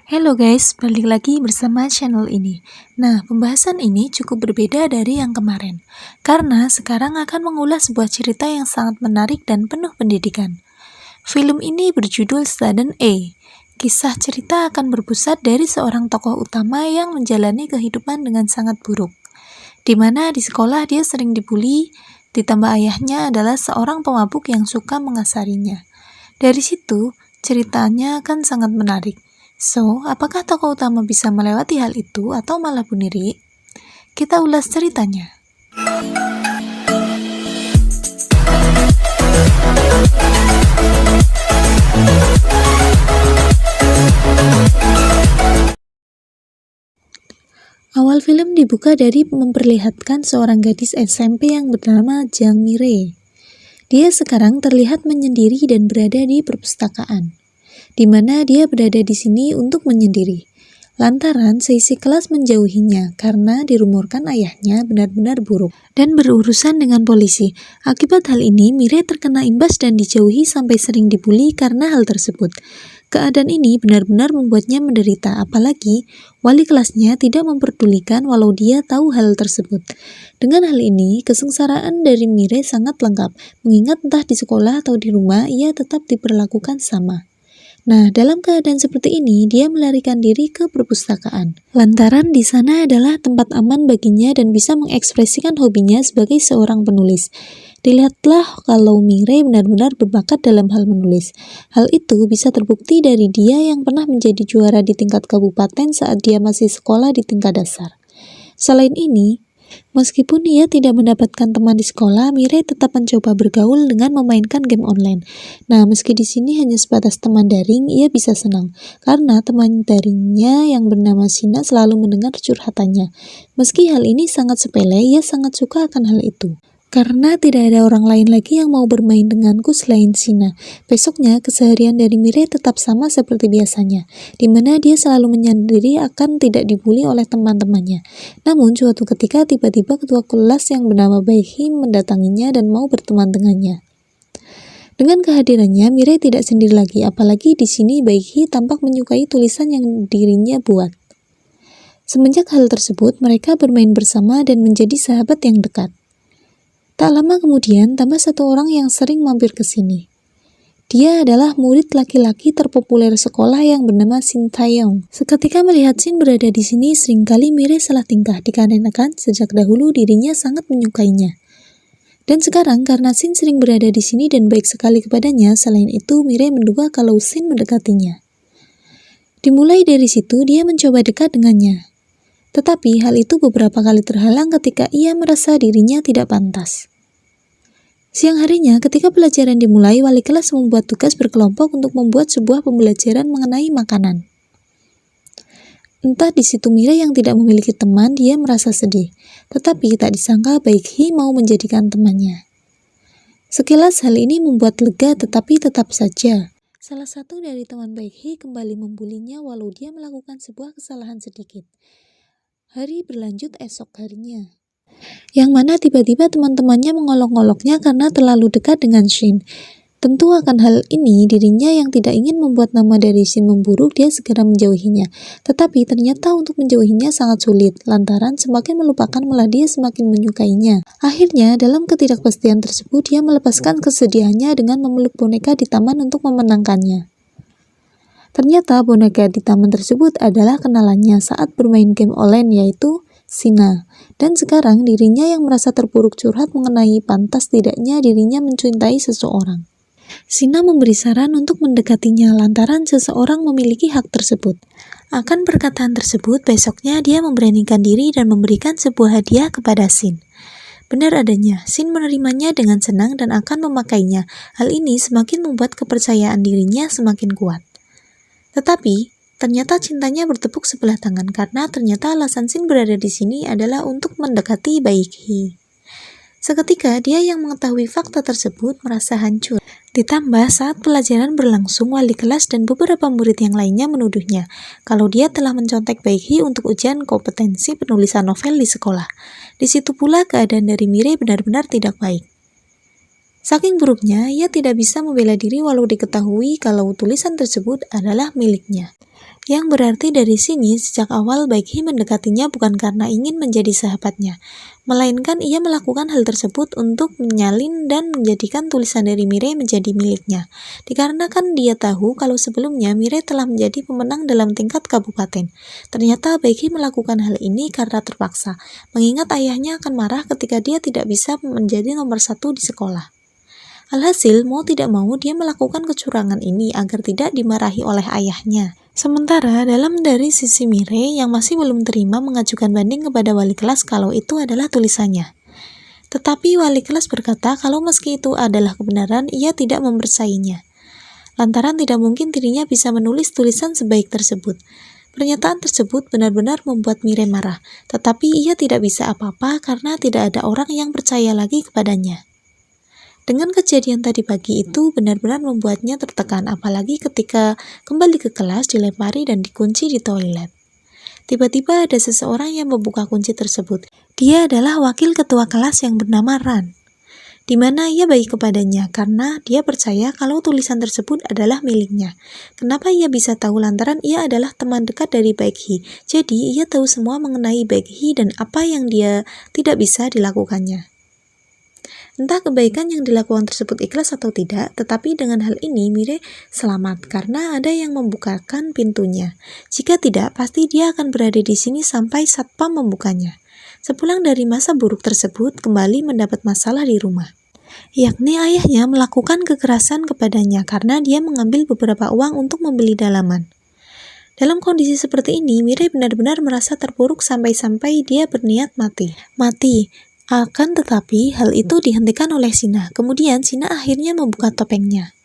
Halo guys, balik lagi bersama channel ini. Nah, pembahasan ini cukup berbeda dari yang kemarin, karena sekarang akan mengulas sebuah cerita yang sangat menarik dan penuh pendidikan. Film ini berjudul Student A. Kisah cerita akan berpusat dari seorang tokoh utama yang menjalani kehidupan dengan sangat buruk, di mana di sekolah dia sering dibully, ditambah ayahnya adalah seorang pemabuk yang suka mengasarinya. Dari situ, ceritanya akan sangat menarik. So, apakah tokoh utama bisa melewati hal itu atau malah bunuh diri? Kita ulas ceritanya. Awal film dibuka dari memperlihatkan seorang gadis SMP yang bernama Jang Mire. Dia sekarang terlihat menyendiri dan berada di perpustakaan, di mana dia berada di sini untuk menyendiri. Lantaran seisi kelas menjauhinya karena dirumorkan ayahnya benar-benar buruk dan berurusan dengan polisi. Akibat hal ini, Mire terkena imbas dan dijauhi sampai sering dibully karena hal tersebut. Keadaan ini benar-benar membuatnya menderita, apalagi wali kelasnya tidak memperdulikan walau dia tahu hal tersebut. Dengan hal ini, kesengsaraan dari Mire sangat lengkap, mengingat entah di sekolah atau di rumah ia tetap diperlakukan sama. Nah, dalam keadaan seperti ini, dia melarikan diri ke perpustakaan. Lantaran di sana adalah tempat aman baginya dan bisa mengekspresikan hobinya sebagai seorang penulis. Dilihatlah kalau Mire benar-benar berbakat dalam hal menulis. Hal itu bisa terbukti dari dia yang pernah menjadi juara di tingkat kabupaten saat dia masih sekolah di tingkat dasar. Selain ini, meskipun ia tidak mendapatkan teman di sekolah, Mire tetap mencoba bergaul dengan memainkan game online. Nah, meski di sini hanya sebatas teman daring, ia bisa senang karena teman daringnya yang bernama Sina selalu mendengar curhatannya. Meski hal ini sangat sepele, ia sangat suka akan hal itu. Karena tidak ada orang lain lagi yang mau bermain denganku selain Sina. Besoknya, keseharian dari Mire tetap sama seperti biasanya, di mana dia selalu menyadari akan tidak dibully oleh teman-temannya. Namun, suatu ketika tiba-tiba ketua kelas yang bernama Baikhi mendatanginya dan mau berteman dengannya. Dengan kehadirannya, Mire tidak sendiri lagi, apalagi di sini Baikhi tampak menyukai tulisan yang dirinya buat. Semenjak hal tersebut, mereka bermain bersama dan menjadi sahabat yang dekat. Tak lama kemudian, tambah satu orang yang sering mampir ke sini. Dia adalah murid laki-laki terpopuler sekolah yang bernama Shin Taeyong. Seketika melihat Shin berada di sini, seringkali Mire salah tingkah dikarenakan sejak dahulu dirinya sangat menyukainya. Dan sekarang karena Shin sering berada di sini dan baik sekali kepadanya, selain itu Mire menduga kalau Shin mendekatinya. Dimulai dari situ, dia mencoba dekat dengannya. Tetapi hal itu beberapa kali terhalang ketika ia merasa dirinya tidak pantas. Siang harinya, ketika pelajaran dimulai, wali kelas membuat tugas berkelompok untuk membuat sebuah pembelajaran mengenai makanan. Entah di situ Mire yang tidak memiliki teman, dia merasa sedih. Tetapi tak disangka Baikhi mau menjadikan temannya. Sekilas hal ini membuat lega, tetapi tetap saja salah satu dari teman Baikhi kembali membulinya walau dia melakukan sebuah kesalahan sedikit. Hari berlanjut esok harinya, yang mana tiba-tiba teman-temannya mengolok-oloknya karena terlalu dekat dengan Shin. Tentu akan hal ini, dirinya yang tidak ingin membuat nama dari Shin memburuk, dia segera menjauhinya. Tetapi ternyata untuk menjauhinya sangat sulit, lantaran semakin melupakan malah dia semakin menyukainya. Akhirnya, dalam ketidakpastian tersebut, dia melepaskan kesedihannya dengan memeluk boneka di taman untuk memenangkannya. Ternyata boneka di taman tersebut adalah kenalannya saat bermain game online, yaitu Sina. Dan sekarang dirinya yang merasa terpuruk curhat mengenai pantas tidaknya dirinya mencintai seseorang. Sina memberi saran untuk mendekatinya lantaran seseorang memiliki hak tersebut. Akan perkataan tersebut, besoknya dia memberanikan diri dan memberikan sebuah hadiah kepada Shin. Benar adanya, Shin menerimanya dengan senang dan akan memakainya. Hal ini semakin membuat kepercayaan dirinya semakin kuat. Tetapi, ternyata cintanya bertepuk sebelah tangan karena ternyata alasan Shin berada di sini adalah untuk mendekati Baikhi. Seketika, dia yang mengetahui fakta tersebut merasa hancur. Ditambah saat pelajaran berlangsung, wali kelas dan beberapa murid yang lainnya menuduhnya kalau dia telah mencontek Baikhi untuk ujian kompetensi penulisan novel di sekolah. Di situ pula keadaan dari Mire benar-benar tidak baik. Saking buruknya, ia tidak bisa membela diri walau diketahui kalau tulisan tersebut adalah miliknya. Yang berarti dari sini sejak awal Baekhi mendekatinya bukan karena ingin menjadi sahabatnya, melainkan ia melakukan hal tersebut untuk menyalin dan menjadikan tulisan dari Mirei menjadi miliknya. Dikarenakan dia tahu kalau sebelumnya Mirei telah menjadi pemenang dalam tingkat kabupaten. Ternyata Baekhi melakukan hal ini karena terpaksa, mengingat ayahnya akan marah ketika dia tidak bisa menjadi nomor 1 di sekolah. Alhasil, mau tidak mau dia melakukan kecurangan ini agar tidak dimarahi oleh ayahnya. Sementara dalam dari sisi Mirei yang masih belum terima mengajukan banding kepada wali kelas kalau itu adalah tulisannya. Tetapi wali kelas berkata kalau meski itu adalah kebenaran, ia tidak mempercayainya. Lantaran tidak mungkin dirinya bisa menulis tulisan sebaik tersebut. Pernyataan tersebut benar-benar membuat Mirei marah, tetapi ia tidak bisa apa-apa karena tidak ada orang yang percaya lagi kepadanya. Dengan kejadian tadi pagi itu benar-benar membuatnya tertekan, apalagi ketika kembali ke kelas dilempari dan dikunci di toilet. Tiba-tiba ada seseorang yang membuka kunci tersebut. Dia adalah wakil ketua kelas yang bernama Ran, di mana ia baik kepadanya karena dia percaya kalau tulisan tersebut adalah miliknya. Kenapa ia bisa tahu? Lantaran ia adalah teman dekat dari Baekhi. Jadi ia tahu semua mengenai Baekhi dan apa yang dia tidak bisa dilakukannya. Entah kebaikan yang dilakukan tersebut ikhlas atau tidak, tetapi dengan hal ini Mirei selamat karena ada yang membukakan pintunya. Jika tidak, pasti dia akan berada di sini sampai satpam membukanya. Sepulang dari masa buruk tersebut, kembali mendapat masalah di rumah. Yakni ayahnya melakukan kekerasan kepadanya karena dia mengambil beberapa uang untuk membeli dalaman. Dalam kondisi seperti ini, Mirei benar-benar merasa terpuruk sampai-sampai dia berniat mati. Akan tetapi, hal itu dihentikan oleh Sina. Kemudian, Sina akhirnya membuka topengnya.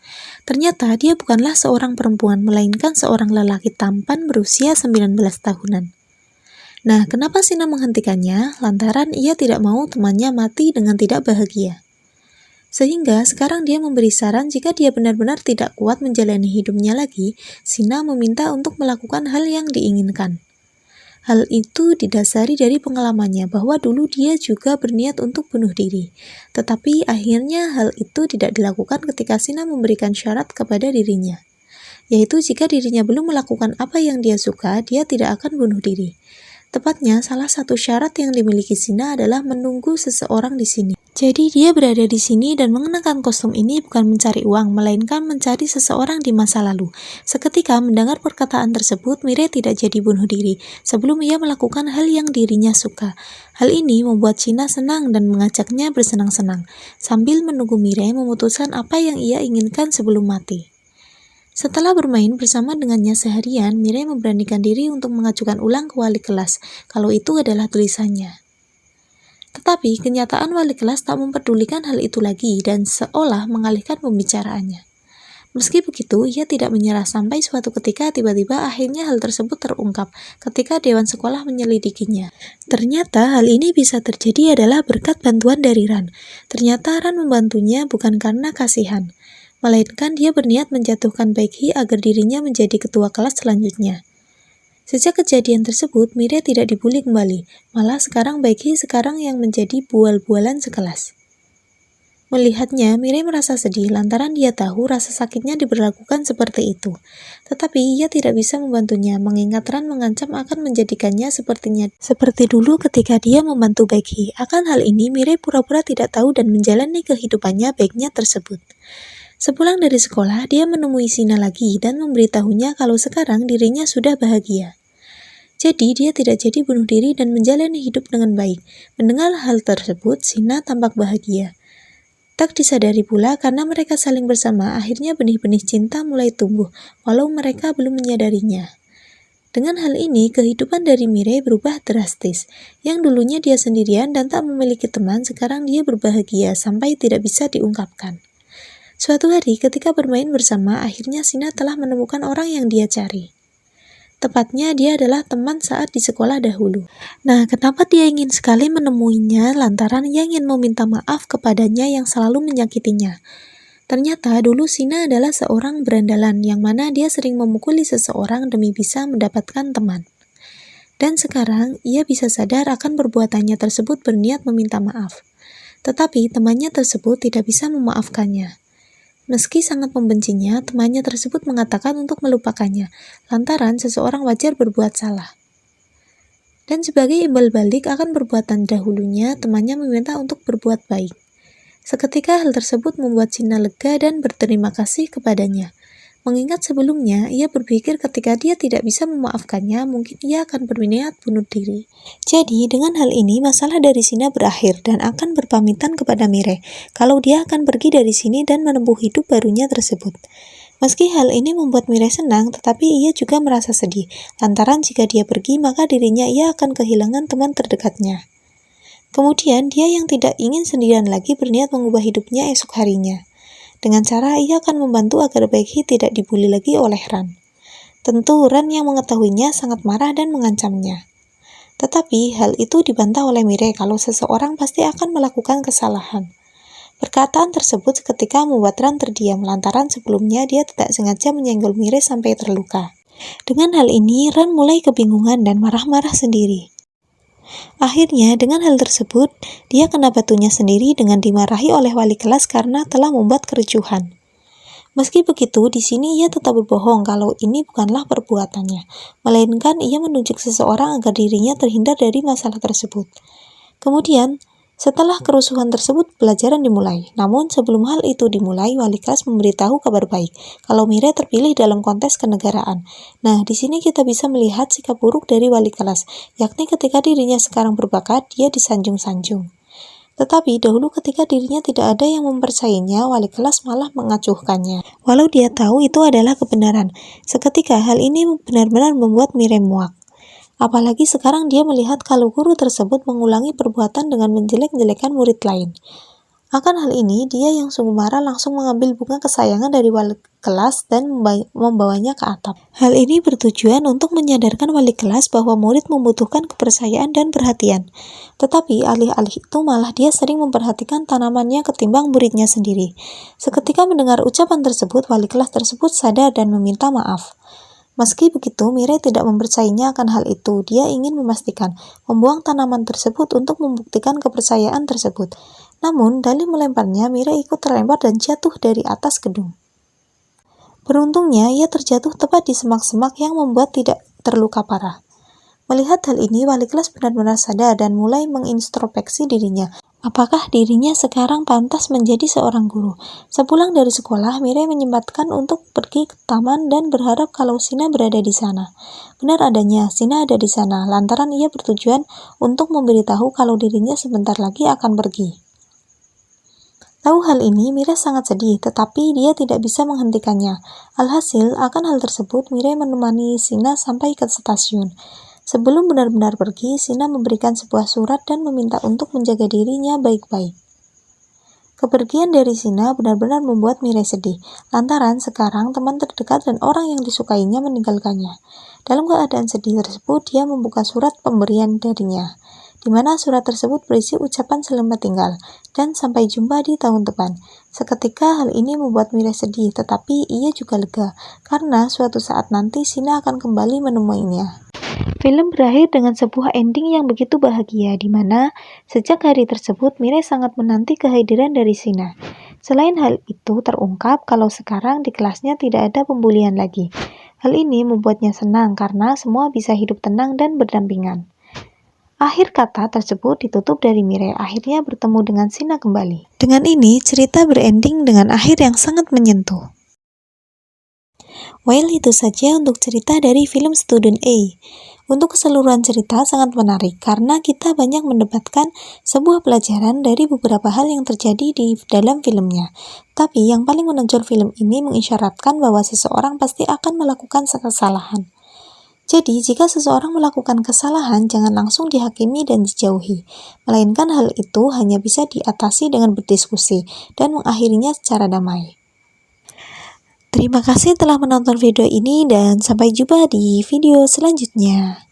Ternyata, dia bukanlah seorang perempuan, melainkan seorang lelaki tampan berusia 19 tahunan. Nah, kenapa Sina menghentikannya? Lantaran ia tidak mau temannya mati dengan tidak bahagia. Sehingga, sekarang dia memberi saran jika dia benar-benar tidak kuat menjalani hidupnya lagi, Sina meminta untuk melakukan hal yang diinginkan. Hal itu didasari dari pengalamannya bahwa dulu dia juga berniat untuk bunuh diri. Tetapi akhirnya hal itu tidak dilakukan ketika Sina memberikan syarat kepada dirinya. Yaitu jika dirinya belum melakukan apa yang dia suka, dia tidak akan bunuh diri. Tepatnya, salah satu syarat yang dimiliki Sina adalah menunggu seseorang di sini. Jadi dia berada di sini dan mengenakan kostum ini bukan mencari uang, melainkan mencari seseorang di masa lalu. Seketika mendengar perkataan tersebut, Mirei tidak jadi bunuh diri sebelum ia melakukan hal yang dirinya suka. Hal ini membuat Sina senang dan mengajaknya bersenang-senang, sambil menunggu Mirei memutuskan apa yang ia inginkan sebelum mati. Setelah bermain bersama dengannya seharian, Mirei memberanikan diri untuk mengajukan ulang ke wali kelas, kalau itu adalah tulisannya. Tetapi kenyataan wali kelas tak memperdulikan hal itu lagi dan seolah mengalihkan pembicaraannya. Meski begitu, ia tidak menyerah sampai suatu ketika tiba-tiba akhirnya hal tersebut terungkap ketika dewan sekolah menyelidikinya. Ternyata hal ini bisa terjadi adalah berkat bantuan dari Ran. Ternyata Ran membantunya bukan karena kasihan, melainkan dia berniat menjatuhkan Baekhi agar dirinya menjadi ketua kelas selanjutnya. Sejak kejadian tersebut, Mirei tidak dibully kembali, malah sekarang Baekhi yang menjadi bual-bualan sekelas. Melihatnya, Mirei merasa sedih lantaran dia tahu rasa sakitnya diberlakukan seperti itu. Tetapi ia tidak bisa membantunya, mengingat Ran mengancam akan menjadikannya seperti dulu ketika dia membantu Baekhi. Akan hal ini, Mirei pura-pura tidak tahu dan menjalani kehidupannya baiknya tersebut. Sepulang dari sekolah, dia menemui Sina lagi dan memberitahunya kalau sekarang dirinya sudah bahagia. Jadi, dia tidak jadi bunuh diri dan menjalani hidup dengan baik. Mendengar hal tersebut, Sina tampak bahagia. Tak disadari pula karena mereka saling bersama, akhirnya benih-benih cinta mulai tumbuh, walau mereka belum menyadarinya. Dengan hal ini, kehidupan dari Mirei berubah drastis. Yang dulunya dia sendirian dan tak memiliki teman, sekarang dia berbahagia sampai tidak bisa diungkapkan. Suatu hari ketika bermain bersama, akhirnya Sina telah menemukan orang yang dia cari. Tepatnya dia adalah teman saat di sekolah dahulu. Nah, kenapa dia ingin sekali menemuinya? Lantaran ia ingin meminta maaf kepadanya yang selalu menyakitinya. Ternyata dulu Sina adalah seorang berandalan yang mana dia sering memukuli seseorang demi bisa mendapatkan teman. Dan sekarang ia bisa sadar akan perbuatannya tersebut berniat meminta maaf. Tetapi temannya tersebut tidak bisa memaafkannya. Meski sangat membencinya, temannya tersebut mengatakan untuk melupakannya, lantaran seseorang wajar berbuat salah. Dan sebagai imbal balik akan perbuatan dahulunya, temannya meminta untuk berbuat baik. Seketika hal tersebut membuat Sina lega dan berterima kasih kepadanya. Mengingat sebelumnya, ia berpikir ketika dia tidak bisa memaafkannya, mungkin ia akan berniat bunuh diri. Jadi, dengan hal ini, masalah dari Sina berakhir dan akan berpamitan kepada Mire, kalau dia akan pergi dari sini dan menempuh hidup barunya tersebut. Meski hal ini membuat Mire senang, tetapi ia juga merasa sedih, lantaran jika dia pergi, maka dirinya ia akan kehilangan teman terdekatnya. Kemudian, dia yang tidak ingin sendirian lagi berniat mengubah hidupnya esok harinya. Dengan cara ia akan membantu agar Baekhyun tidak dibully lagi oleh Ran. Tentu Ran yang mengetahuinya sangat marah dan mengancamnya. Tetapi hal itu dibantah oleh Mire kalau seseorang pasti akan melakukan kesalahan. Perkataan tersebut seketika membuat Ran terdiam lantaran sebelumnya dia tidak sengaja menyenggol Mire sampai terluka. Dengan hal ini Ran mulai kebingungan dan marah-marah sendiri. Akhirnya, dengan hal tersebut, dia kena batunya sendiri dengan dimarahi oleh wali kelas karena telah membuat kericuhan. Meski begitu, di sini ia tetap berbohong kalau ini bukanlah perbuatannya, melainkan ia menunjuk seseorang agar dirinya terhindar dari masalah tersebut. Kemudian, setelah kerusuhan tersebut, pelajaran dimulai. Namun, sebelum hal itu dimulai, wali kelas memberitahu kabar baik kalau Mire terpilih dalam kontes kenegaraan. Nah, di sini kita bisa melihat sikap buruk dari wali kelas, yakni ketika dirinya sekarang berbakat, dia disanjung-sanjung. Tetapi dahulu ketika dirinya tidak ada yang mempercayainya, wali kelas malah mengacuhkannya. Walau dia tahu itu adalah kebenaran, seketika hal ini benar-benar membuat Mire muak. Apalagi sekarang dia melihat kalau guru tersebut mengulangi perbuatan dengan menjelek-jelekan murid lain. Akan hal ini, dia yang sungguh marah langsung mengambil bunga kesayangan dari wali kelas dan membawanya ke atap. Hal ini bertujuan untuk menyadarkan wali kelas bahwa murid membutuhkan kepercayaan dan perhatian. Tetapi alih-alih itu malah dia sering memperhatikan tanamannya ketimbang muridnya sendiri. Seketika mendengar ucapan tersebut, wali kelas tersebut sadar dan meminta maaf. Meski begitu, Mire tidak mempercayainya akan hal itu. Dia ingin memastikan membuang tanaman tersebut untuk membuktikan kepercayaan tersebut. Namun, dalih melemparnya, Mire ikut terlempar dan jatuh dari atas gedung. Beruntungnya, ia terjatuh tepat di semak-semak yang membuat tidak terluka parah. Melihat hal ini, wali kelas benar-benar sadar dan mulai mengintrospeksi dirinya. Apakah dirinya sekarang pantas menjadi seorang guru? Sepulang dari sekolah, Mire menyempatkan untuk pergi ke taman dan berharap kalau Sina berada di sana. Benar adanya, Sina ada di sana, lantaran ia bertujuan untuk memberitahu kalau dirinya sebentar lagi akan pergi. Tahu hal ini, Mire sangat sedih, tetapi dia tidak bisa menghentikannya. Alhasil, akan hal tersebut, Mire menemani Sina sampai ke stasiun. Sebelum benar-benar pergi, Sina memberikan sebuah surat dan meminta untuk menjaga dirinya baik-baik. Kepergian dari Sina benar-benar membuat Mire sedih, lantaran sekarang teman terdekat dan orang yang disukainya meninggalkannya. Dalam keadaan sedih tersebut, dia membuka surat pemberian darinya, di mana surat tersebut berisi ucapan selamat tinggal, dan sampai jumpa di tahun depan. Seketika hal ini membuat Mire sedih, tetapi ia juga lega, karena suatu saat nanti Sina akan kembali menemuinya. Film berakhir dengan sebuah ending yang begitu bahagia, di mana sejak hari tersebut Mire sangat menanti kehadiran dari Sina. Selain hal itu terungkap kalau sekarang di kelasnya tidak ada pembulian lagi. Hal ini membuatnya senang karena semua bisa hidup tenang dan berdampingan. Akhir kata tersebut ditutup dari Mire akhirnya bertemu dengan Sina kembali. Dengan ini cerita berending dengan akhir yang sangat menyentuh. Well, itu saja untuk cerita dari film Student A. Untuk keseluruhan cerita sangat menarik karena kita banyak mendapatkan sebuah pelajaran dari beberapa hal yang terjadi di dalam filmnya. Tapi yang paling menonjol film ini mengisyaratkan bahwa seseorang pasti akan melakukan kesalahan. Jadi, jika seseorang melakukan kesalahan, jangan langsung dihakimi dan dijauhi. Melainkan hal itu hanya bisa diatasi dengan berdiskusi dan mengakhirinya secara damai. Terima kasih telah menonton video ini dan sampai jumpa di video selanjutnya.